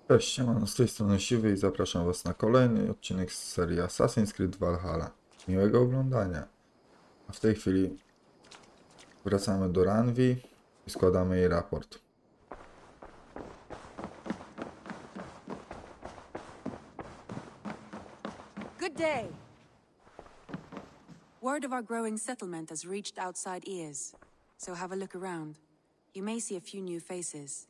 Cześć, siemano, z tej strony Siwy i zapraszam Was na kolejny odcinek z serii Assassin's Creed Valhalla. Miłego oglądania. A w tej chwili wracamy do Ranvi i składamy jej raport. Good day. Word of our growing settlement has reached outside ears, so have a look around. You may see a few new faces.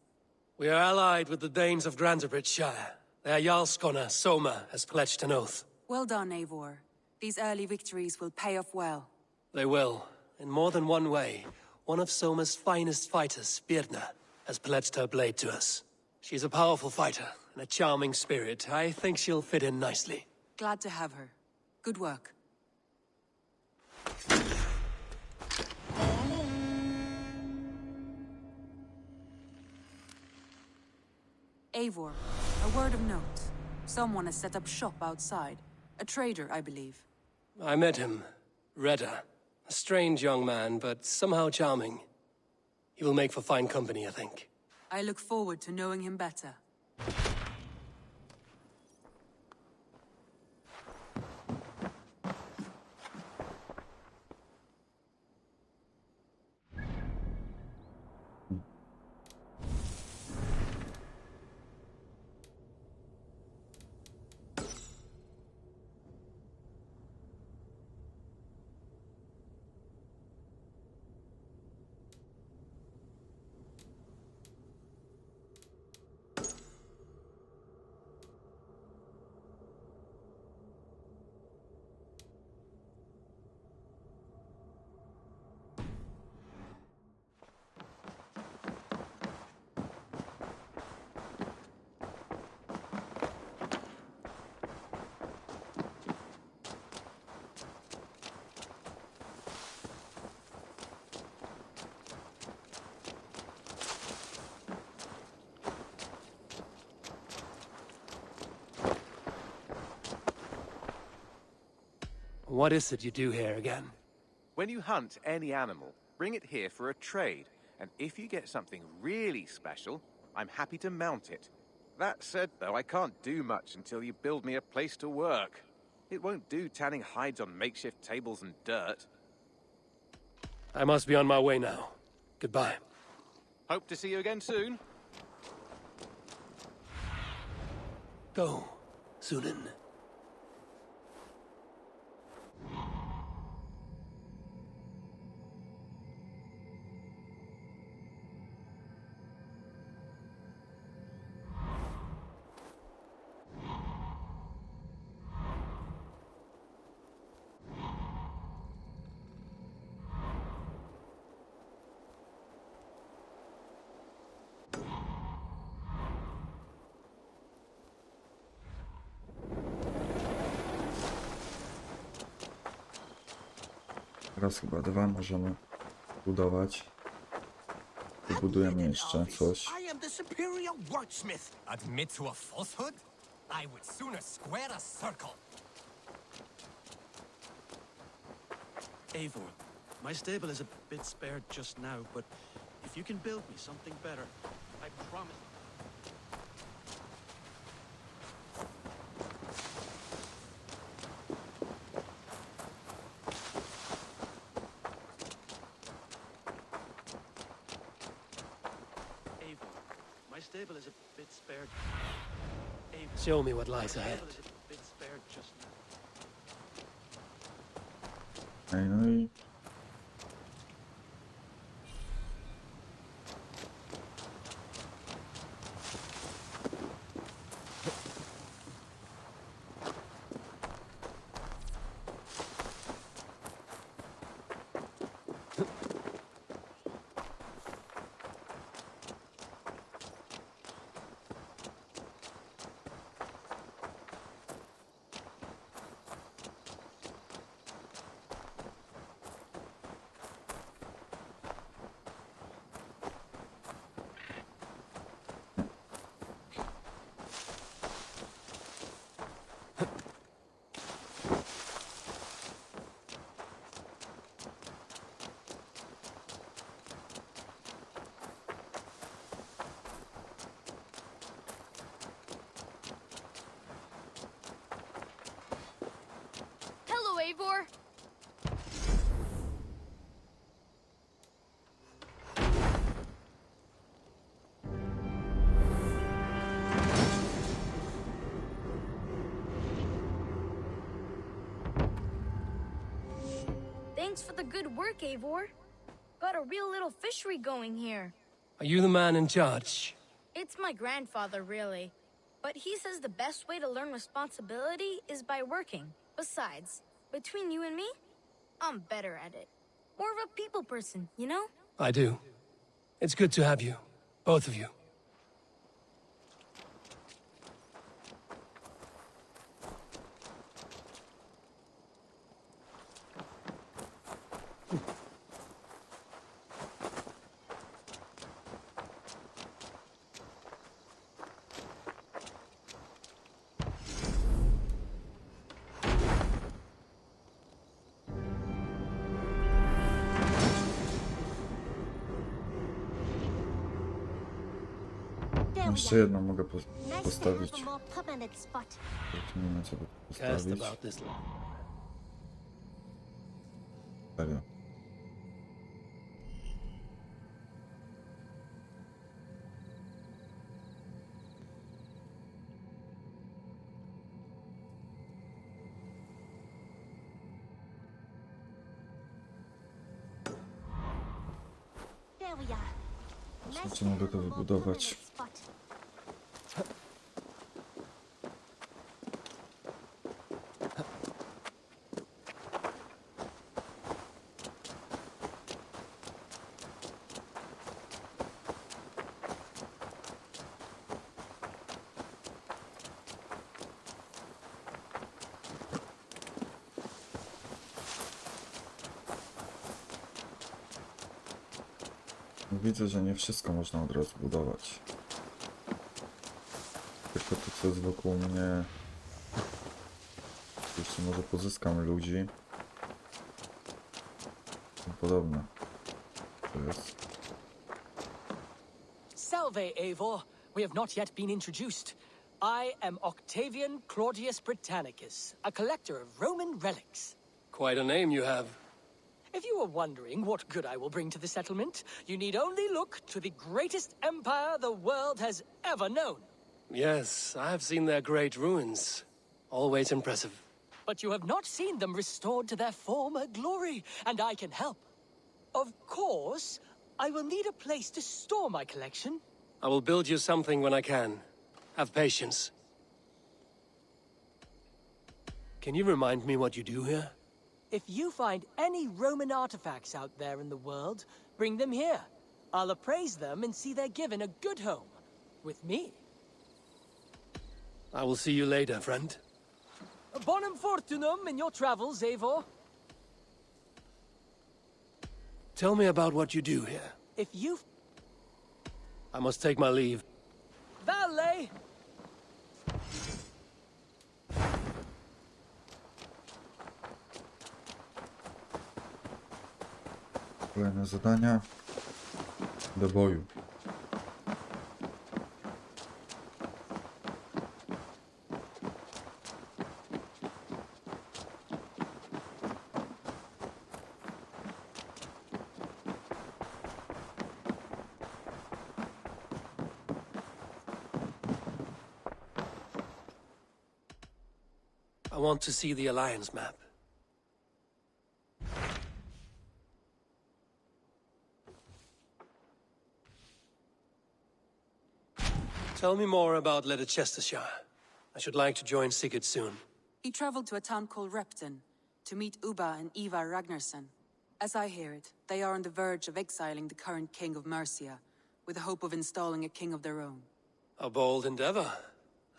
We are allied with the Danes of Shire. Their Jarlskona, Soma, has pledged an oath. Well done, Eivor. These early victories will pay off well. They will, in more than one way. One of Soma's finest fighters, Birna, has pledged her blade to us. She's a powerful fighter and a charming spirit. I think she'll fit in nicely. Glad to have her. Good work. Eivor, a word of note. Someone has set up shop outside. A trader, I believe. I met him, Redda. A strange young man, but somehow charming. He will make for fine company, I think. I look forward to knowing him better. What is it you do here again? When you hunt any animal, bring it here for a trade, and if you get something really special, I'm happy to mount it. That said, though, I can't do much until you build me a place to work. It won't do tanning hides on makeshift tables and dirt. I must be on my way now. Goodbye. Hope to see you again soon. Go, Sunan. Teraz chyba dwa możemy budować. Wybudujemy jeszcze coś. I am the superior wordsmith. Admit to a falsehood? I would sooner square a circle. Eivor, my stable is a bit spared just now, but if you can build me something better, I promise. Eivor, my stable is a bit spared. Eivor, Show me what lies my stable ahead. is a bit spared just now. Ej, no i Eivor! Thanks for the good work, Eivor. Got a real little fishery going here. Are you the man in charge? It's my grandfather, really. But he says the best way to learn responsibility is by working. Besides, between you and me, I'm better at it. More of a people person, you know? I do. It's good to have you. Both of you. Jeszcze jedną mogę postawić. Nice to have a more permanent spot. Nie wiem, co by Cast postawić. about this. Serio. There we are. Nice Słuchajcie, to mogę have to a more wybudować. permanent spot. Widzę, że nie wszystko można od razu budować. Tylko to, co jest wokół mnie. Jeszcze może pozyskam ludzi. Tym podobne. To jest. Salve, Eivor. We have not yet been introduced. I am Octavian Claudius Britannicus, a collector of Roman relics. Quite a name you have. If you are wondering what good I will bring to the settlement, you need only look to the greatest empire the world has ever known. Yes, I have seen their great ruins. Always impressive. But you have not seen them restored to their former glory, and I can help. Of course, I will need a place to store my collection. I will build you something when I can. Have patience. Can you remind me what you do here? If you find any Roman artifacts out there in the world, bring them here. I'll appraise them and see they're given a good home. With me. I will see you later, friend. Bonum fortunum in your travels, Eivor. Tell me about what you do here. If you... I must take my leave. Valet! Kolejne zadania. Do boju. I want to see the Alliance map. Tell me more about Leicestershire. I should like to join Sigurd soon. He traveled to a town called Repton to meet Uba and Eva Ragnarsson. As I hear it, they are on the verge of exiling the current king of Mercia, with the hope of installing a king of their own. A bold endeavor.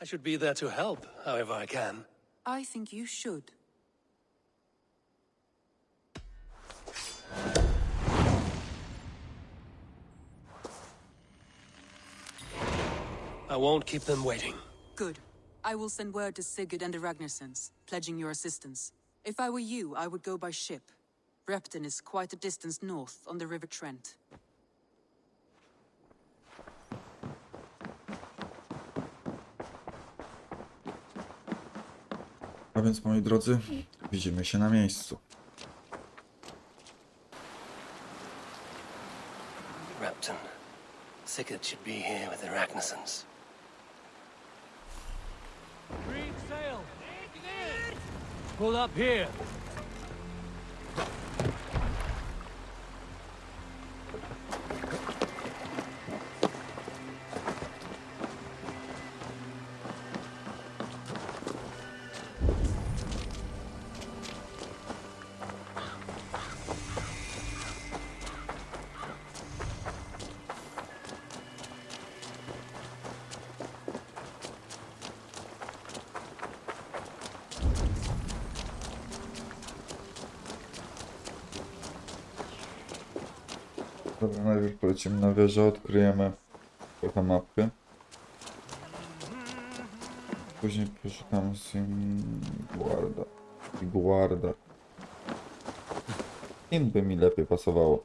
I should be there to help, however I can. I think you should. I won't keep them waiting. Good. I will send word to Sigurd and the Ragnarssons, pledging your assistance. If I were you, I would go by ship. Repton is quite a distance north on the River Trent. A więc, moi drodzy, Widzimy się na miejscu. Repton. Sigurd should be here with the Ragnarsons. Green sail! Pull up here! Dobra, najpierw polecimy na wieżę, odkryjemy trochę mapy. Później poszukamy Guarda. Im by mi lepiej pasowało.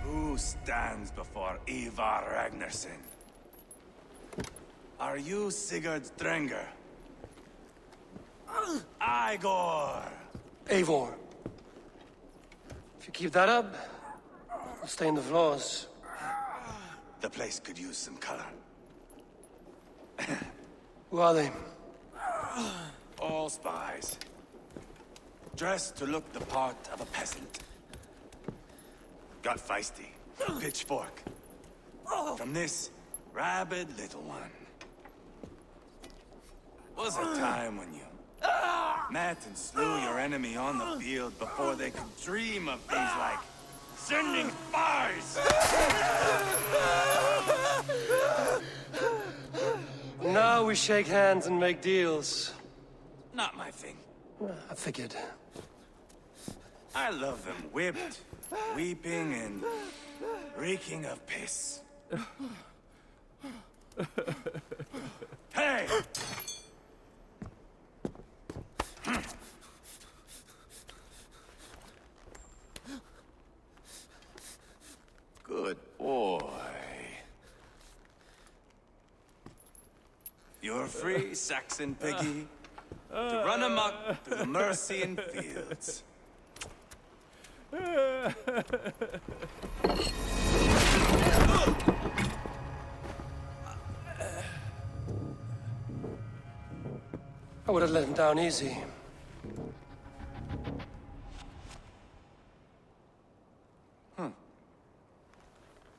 Who stands before Ivar Ragnarsson? Are you Sigurd Drenger? Igor! Eivor. If you keep that up, it'll stain the floors. The place could use some color. Who are they? All spies. Dressed to look the part of a peasant. Got feisty. Pitchfork. From this rabid little one. Was a time when you met and slew your enemy on the field before they could dream of things like sending spies! Now we shake hands and make deals. Not my thing. I figured. I love them whipped, weeping, and reeking of piss. Hey! Good boy. You're free, Saxon piggy, to run amok through the Mercian fields. I would have let him down easy.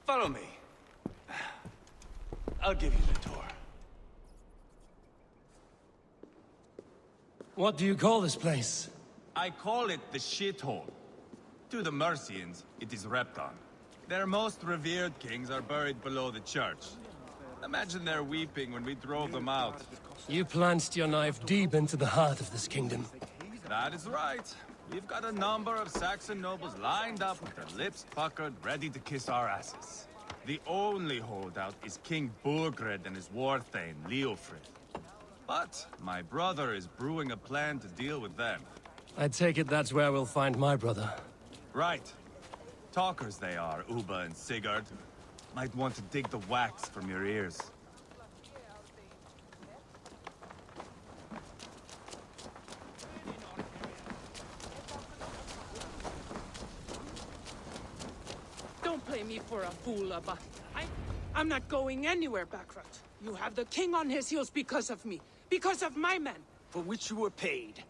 Follow me. I'll give you the tour. What do you call this place? I call it the shithole. To the Mercians, it is Repton. Their most revered kings are buried below the church. Imagine their weeping when we drove them out. You plunged your knife deep into the heart of this kingdom. That is right. We've got a number of Saxon nobles lined up with their lips puckered, ready to kiss our asses. The only holdout is King Burgred and his war thane, Leofrid. But my brother is brewing a plan to deal with them. I take it that's where we'll find my brother. Right. Talkers they are, Uba and Sigurd. Might want to dig the wax from your ears. Don't play me for a fool, Abba. I'm not going anywhere, Backrot. You have the king on his heels because of me. Because of my men. For which you were paid.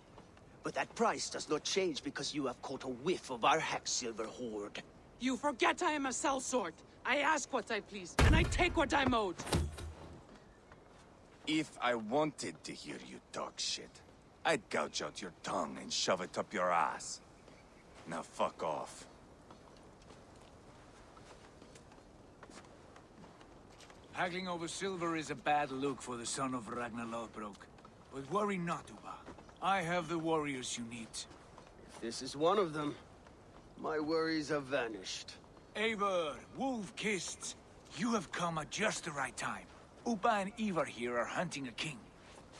But that price does not change because you have caught a whiff of our Hacksilver hoard. You forget I am a sellsword. I ask what I please, and I take what I'm owed. If I wanted to hear you talk shit, I'd gouge out your tongue and shove it up your ass. Now fuck off. Haggling over silver is a bad look for the son of Ragnara. But worry not, Uba. I have the warriors you need. If this is one of them, my worries have vanished. Eivor, Wolf-Kissed, you have come at just the right time. Uba and Ivar here are hunting a king.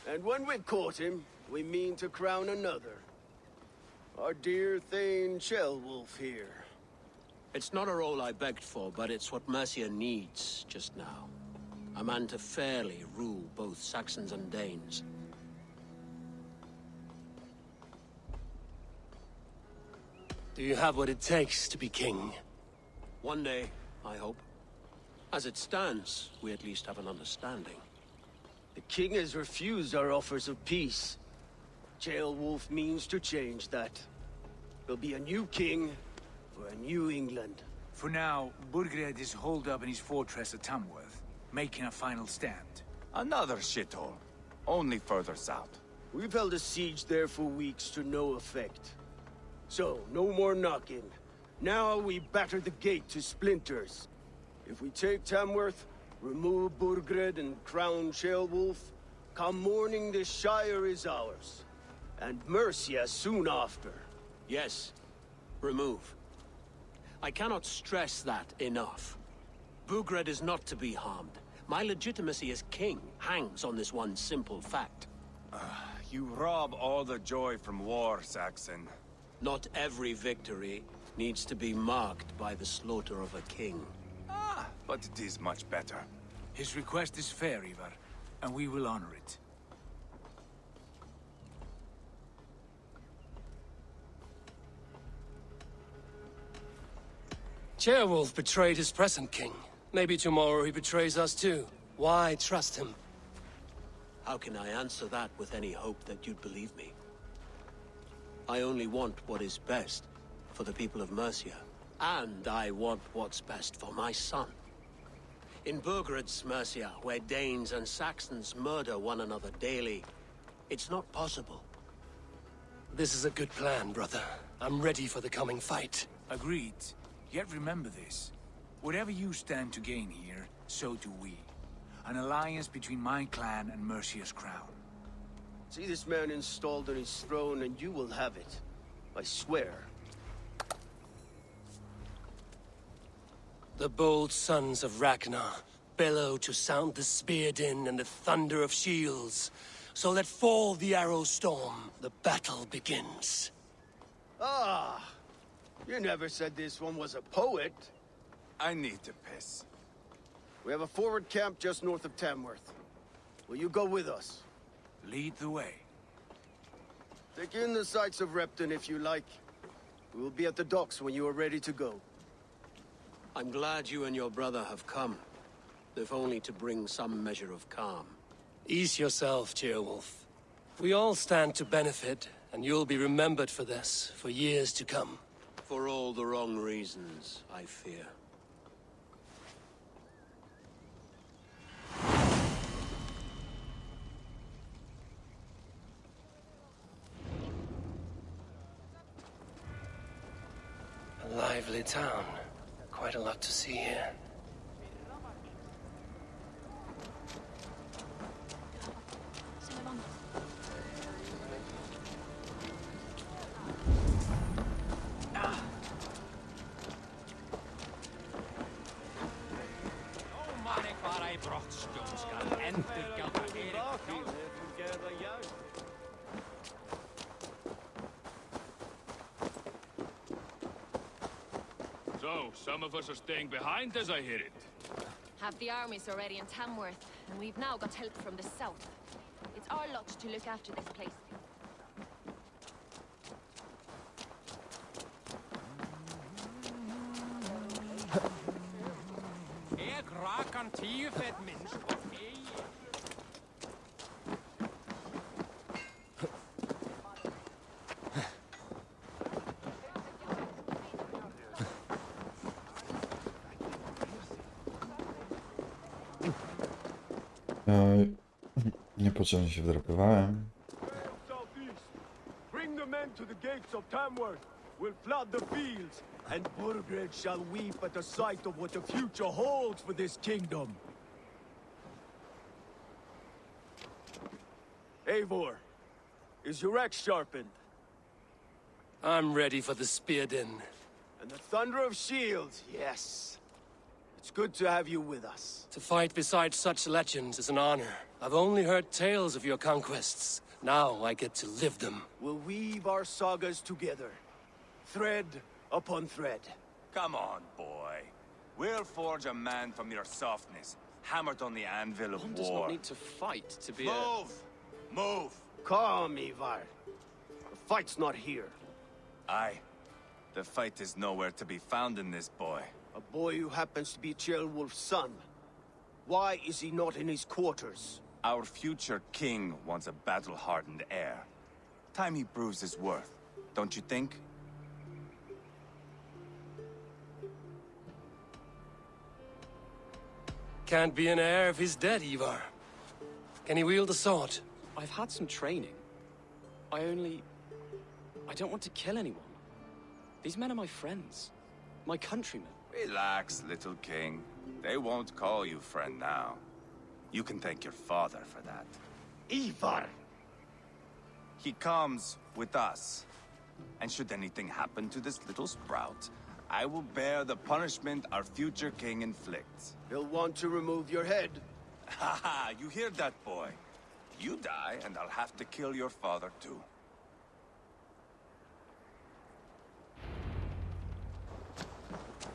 And when we've caught him, we mean to crown another. Our dear Thane Ceolwulf here. It's not a role I begged for, but it's what Mercia needs just now. A man to fairly rule both Saxons and Danes. Do you have what it takes to be king? One day, I hope. As it stands, we at least have an understanding. The king has refused our offers of peace. Ceolwulf means to change that. There'll be a new king for a new England. For now, Burgred is holed up in his fortress at Tamworth, making a final stand. Another shithole. Only further south. We've held a siege there for weeks to no effect. So, no more knocking. Now we batter the gate to splinters. If we take Tamworth, remove Burgred and crown Ceolwulf, come morning the Shire is ours. And Mercia soon after. Yes, remove. I cannot stress that enough. Burgred is not to be harmed. My legitimacy as king hangs on this one simple fact. You rob all the joy from war, Saxon. Not every victory needs to be marked by the slaughter of a king. But it is much better. His request is fair, Ivar, and we will honor it. Ceolwulf betrayed his present king. Maybe tomorrow he betrays us too. Why trust him? How can I answer that with any hope that you'd believe me? I only want what is best for the people of Mercia. And I want what's best for my son. In Burgred's Mercia, where Danes and Saxons murder one another daily, it's not possible. This is a good plan, brother. I'm ready for the coming fight. Agreed. Yet remember this. Whatever you stand to gain here, so do we. An alliance between my clan and Mercia's crown. See this man installed on his throne and you will have it. I swear. The bold sons of Ragnar bellow to sound the spear din and the thunder of shields. So let fall the arrow storm. The battle begins. Ah! You never said this one was a poet. I need to piss. We have a forward camp just north of Tamworth. Will you go with us? Lead the way. Take in the sights of Repton if you like. We will be at the docks when you are ready to go. I'm glad you and your brother have come, if only to bring some measure of calm. Ease yourself, Ceolwulf. We all stand to benefit, and you'll be remembered for this, for years to come. For all the wrong reasons, I fear. A lively town. Quite a lot to see here. some of us are staying behind as I hear it. Have the armies already in Tamworth, and we've now got help from the south. It's our lot to look after this place. Niepotrzebnie się wdrapywałem. Bring the men to the gates of Tamworth. We'll flood the fields, and Burgred shall weep at the sight of what the future holds for this kingdom. Eivor, is your axe sharpened? I'm ready for the spear din. And the thunder of shields, yes. It's good to have you with us. To fight beside such legends is an honor. I've only heard tales of your conquests. Now I get to live them. We'll weave our sagas together, thread upon thread. Come on, boy. We'll forge a man from your softness, hammered on the anvil of One war. does not need to fight to be Move! Move! Calm, Ivar. The fight's not here. Aye. The fight is nowhere to be found in this boy. A boy who happens to be Ceolwulf's son. Why is he not in his quarters? Our future king wants a battle-hardened heir. Time he proves his worth, don't you think? Can't be an heir if he's dead, Ivar. Can he wield a sword? I've had some training. I don't want to kill anyone. These men are my friends. My countrymen. Relax, little king. They won't call you friend now. You can thank your father for that. Ivar! He comes with us. And should anything happen to this little sprout, I will bear the punishment our future king inflicts. He'll want to remove your head. Haha, you hear that, boy? You die, and I'll have to kill your father, too.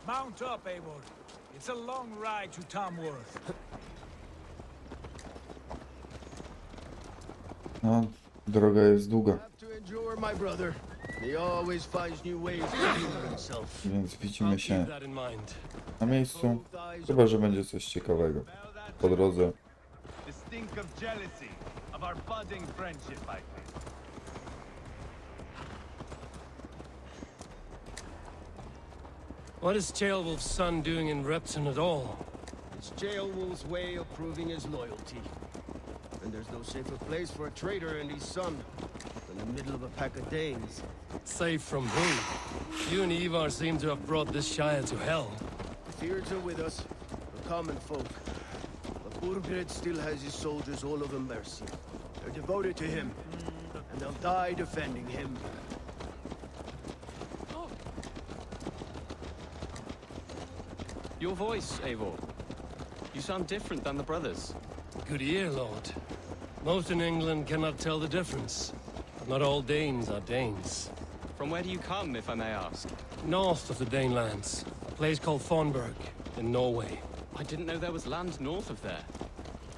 Mount up, Eivor. It's a long ride to Tamworth. No, droga jest długa, Have to endure, my brother. He always finds new ways to heal himself. więc widzimy się Keep that in mind. na miejscu. Chyba że będzie coś ciekawego po drodze. The stink of jealousy, of our budding friendship, I think. What is Ceolwulf's son doing in Repton at all? It's Ceolwulf's way of proving his loyalty. And there's no safer place for a traitor and his son than the middle of a pack of Danes. Safe from who? You and Ivar seem to have brought this Shire to hell. The Feards are with us, the common folk. But Burgred still has his soldiers all over Mercia. They're devoted to him, and they'll die defending him. Your voice, Eivor. You sound different than the brothers. Good ear, Lord. Most in England cannot tell the difference. Not all Danes are Danes. From where do you come, if I may ask? North of the Danelands, a place called Thornburg, in Norway. I didn't know there was land north of there.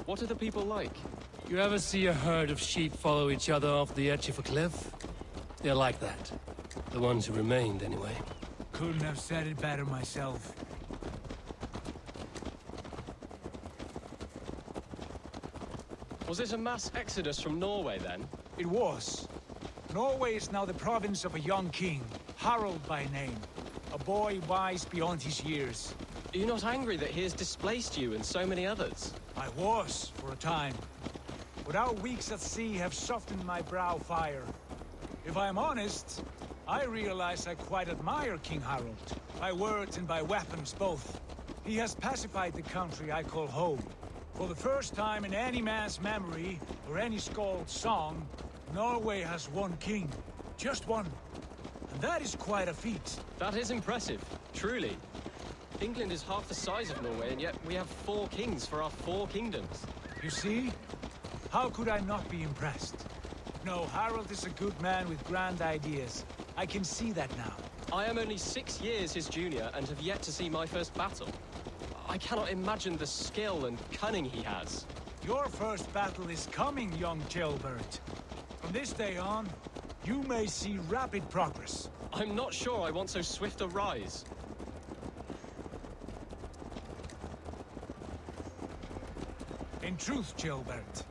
What are the people like? You ever see a herd of sheep follow each other off the edge of a cliff? They're like that. The ones who remained, anyway. Couldn't have said it better myself. Was it a mass exodus from Norway, then? It was. Norway is now the province of a young king, Harald by name. A boy wise beyond his years. Are you not angry that he has displaced you and so many others? I was, for a time. But our weeks at sea have softened my brow fire. If I am honest, I realize I quite admire King Harald. By words and by weapons, both. He has pacified the country I call home. For the first time in any man's memory, or any skald's song, Norway has one king. Just one. And that is quite a feat. That is impressive, truly. England is half the size of Norway, and yet we have 4 kings for our 4 kingdoms. You see? How could I not be impressed? No, Harald is a good man with grand ideas. I can see that now. I am only 6 years his junior and have yet to see my first battle. I cannot imagine the skill and cunning he has. Your first battle is coming, young jailbird. From this day on, you may see rapid progress. I'm not sure I want so swift a rise. In truth, Jailbird,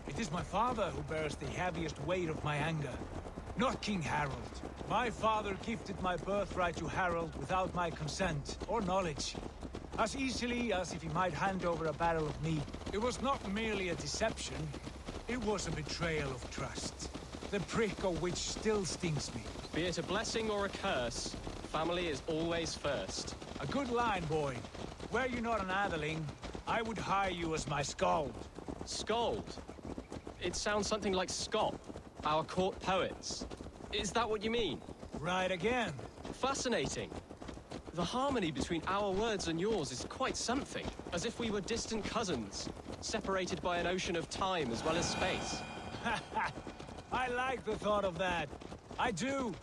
it is my father who bears the heaviest weight of my anger, not King Harold. My father gifted my birthright to Harold without my consent or knowledge, as easily as if he might hand over a barrel of mead. It was not merely a deception, it was a betrayal of trust, the prick of which still stings me. Be it a blessing or a curse, family is always first. A good line, boy. Were you not an atheling, I would hire you as my skald. Skald? It sounds something like Scott, our court poets. Is that what you mean? Right again. Fascinating. The harmony between our words and yours is quite something. As if we were distant cousins, separated by an ocean of time as well as space. I like the thought of that. I do.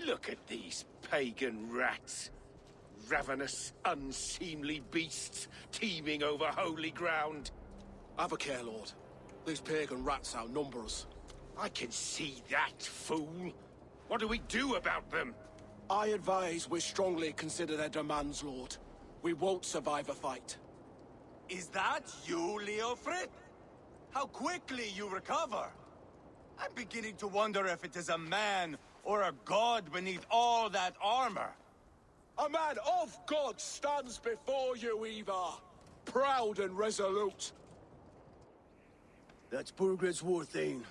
Look at these pagan rats. Ravenous, unseemly beasts teeming over holy ground. Have a care, Lord. These pagan rats outnumber us. I can see that, fool. What do we do about them? I advise we strongly consider their demands, Lord. We won't survive a fight. Is that you, Leofrid? How quickly you recover! I'm beginning to wonder if it is a man or a god beneath all that armor. A man of God stands before you, Eva. Proud and resolute. That's Burgred's war thane.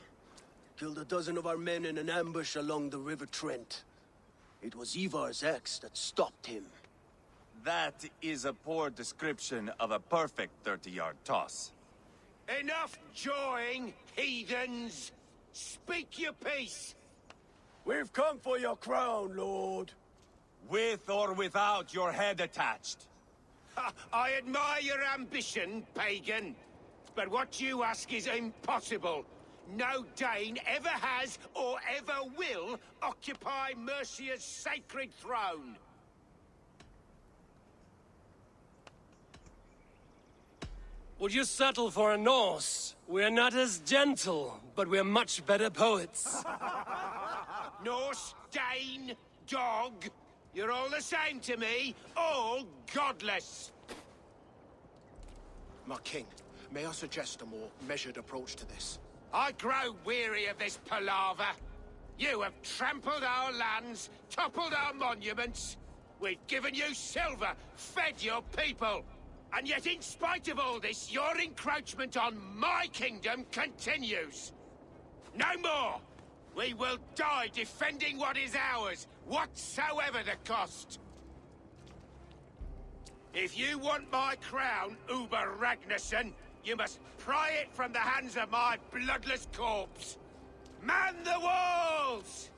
Killed a dozen of our men in an ambush along the River Trent. It was Ivar's axe that stopped him. That is a poor description of a perfect 30-yard toss. Enough jawing, heathens! Speak your piece! We've come for your crown, Lord. With or without your head attached. I admire your ambition, pagan. But what you ask is impossible. No Dane ever has or ever will occupy Mercia's sacred throne. Would you settle for a Norse? We're not as gentle, but we're much better poets. Norse, Dane, dog. You're all the same to me. All godless. My king, may I suggest a more measured approach to this? I grow weary of this palaver. You have trampled our lands, toppled our monuments. We've given you silver, fed your people. And yet, in spite of all this, your encroachment on my kingdom continues. No more! We will die defending what is ours, whatsoever the cost. If you want my crown, Uber Ragnarsson, you must pry it from the hands of my bloodless corpse. Man the walls!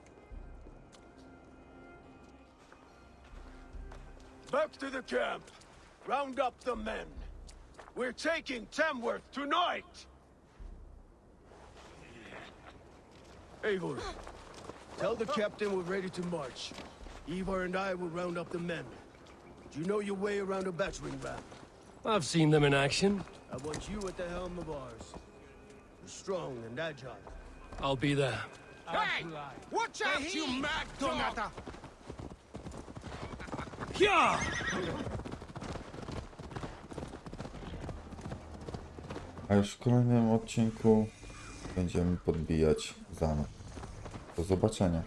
Back to the camp. Round up the men. We're taking Tamworth tonight! Eivor, Tell the captain we're ready to march. Ivar and I will round up the men. Do you know your way around a battering ram? I've seen them in action. I want you at the helm of ours. You're strong and agile. I'll be there. Hey! Watch out, you mad dog! Yeah! A już w kolejnym odcinku będziemy podbijać zamek. Do zobaczenia.